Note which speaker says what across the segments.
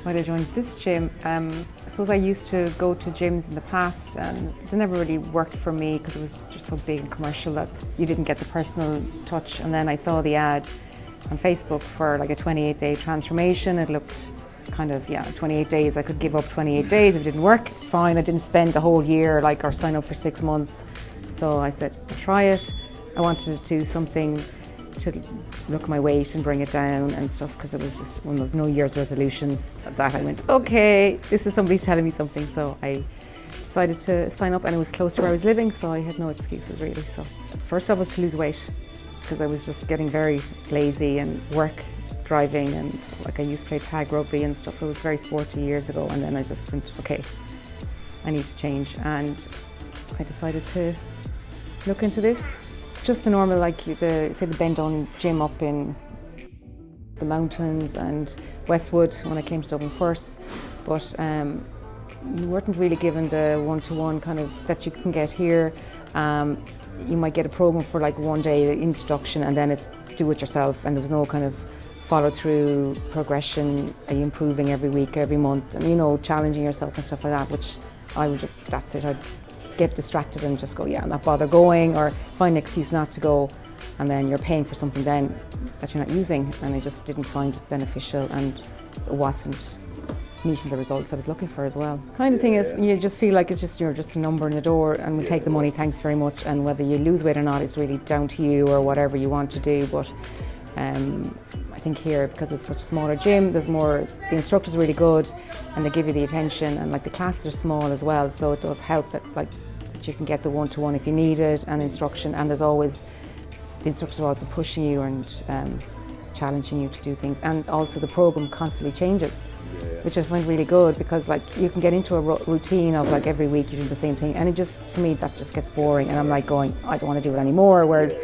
Speaker 1: Why did I join this gym? I suppose I used to go to gyms in the past and it never really worked for me because it was just so big and commercial that you didn't get the personal touch. And then I saw the ad on Facebook for like a 28-day transformation. It looked kind of, 28 days. I could give up 28 days if it didn't work. Fine, I didn't spend a whole year or sign up for 6 months. So I said, I'll try it. I wanted to do something to look at my weight and bring it down and stuff, because it was just one of those New Year's resolutions that I went, okay, this is somebody telling me something. So I decided to sign up, and it was close to where I was living, so I had no excuses really. So first off was to lose weight, because I was just getting very lazy and work driving, and I used to play tag rugby and stuff. It was very sporty years ago, and then I just went, okay, I need to change, and I decided to look into this. Just the normal, the Bend-On gym up in the mountains and Westwood when I came to Dublin first, but you weren't really given the one-to-one kind of that you can get here. You might get a program for one day introduction, and then it's do it yourself, and there was no kind of follow through progression. Are you improving every week, every month, and challenging yourself and stuff like that, which I would just, that's it. I'd get distracted and just go, not bother going, or find an excuse not to go, and then you're paying for something then that you're not using, and I just didn't find it beneficial, and it wasn't meeting the results I was looking for as well. Kind of thing is, you just feel like you're just a number in the door, and we'll take the money, thanks very much, and whether you lose weight or not, it's really down to you or whatever you want to do. But I think here, because it's such a smaller gym, there's more, the instructors are really good and they give you the attention, and the classes are small as well, so it does help that that you can get the one-to-one if you need it, and instruction, and there's always, the instructors are also pushing you and challenging you to do things, and also the program constantly changes, which I find really good, because you can get into a routine of every week you're doing the same thing, and it just, for me, that just gets boring, and I'm going, I don't want to do it anymore. Whereas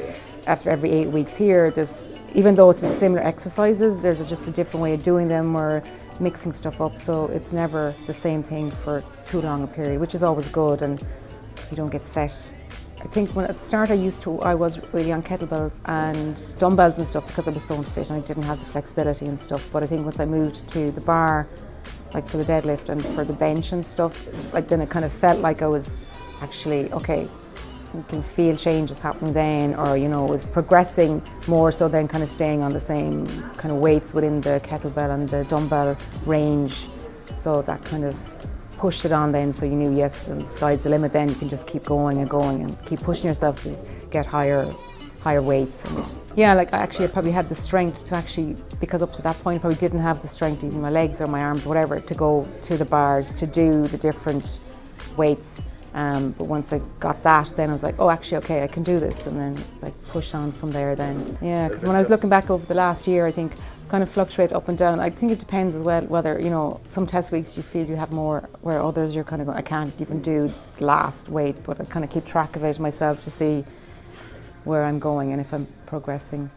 Speaker 1: after every 8 weeks here, there's, even though it's the similar exercises, there's just a different way of doing them or mixing stuff up, so it's never the same thing for too long a period, which is always good, and you don't get set. I think when at the start I was really on kettlebells and dumbbells and stuff, because I was so unfit and I didn't have the flexibility and stuff, but I think once I moved to the bar, for the deadlift and for the bench and stuff, then it kind of felt like I was actually, okay, you can feel changes happening then, or it was progressing more so than kind of staying on the same kind of weights within the kettlebell and the dumbbell range. So that kind of pushed it on then, so you knew, yes, the sky's the limit, then you can just keep going and going and keep pushing yourself to get higher weights. And I probably had the strength to actually, because up to that point I probably didn't have the strength, even my legs or my arms, whatever, to go to the bars, to do the different weights. But once I got that, then I was like, oh, actually, okay, I can do this, and then it's push on from there then. Yeah, because when I was looking back over the last year, I think kind of fluctuate up and down. I think it depends as well whether, some test weeks you feel you have more, where others you're kind of going, I can't even do the last weight, but I kind of keep track of it myself to see where I'm going and if I'm progressing.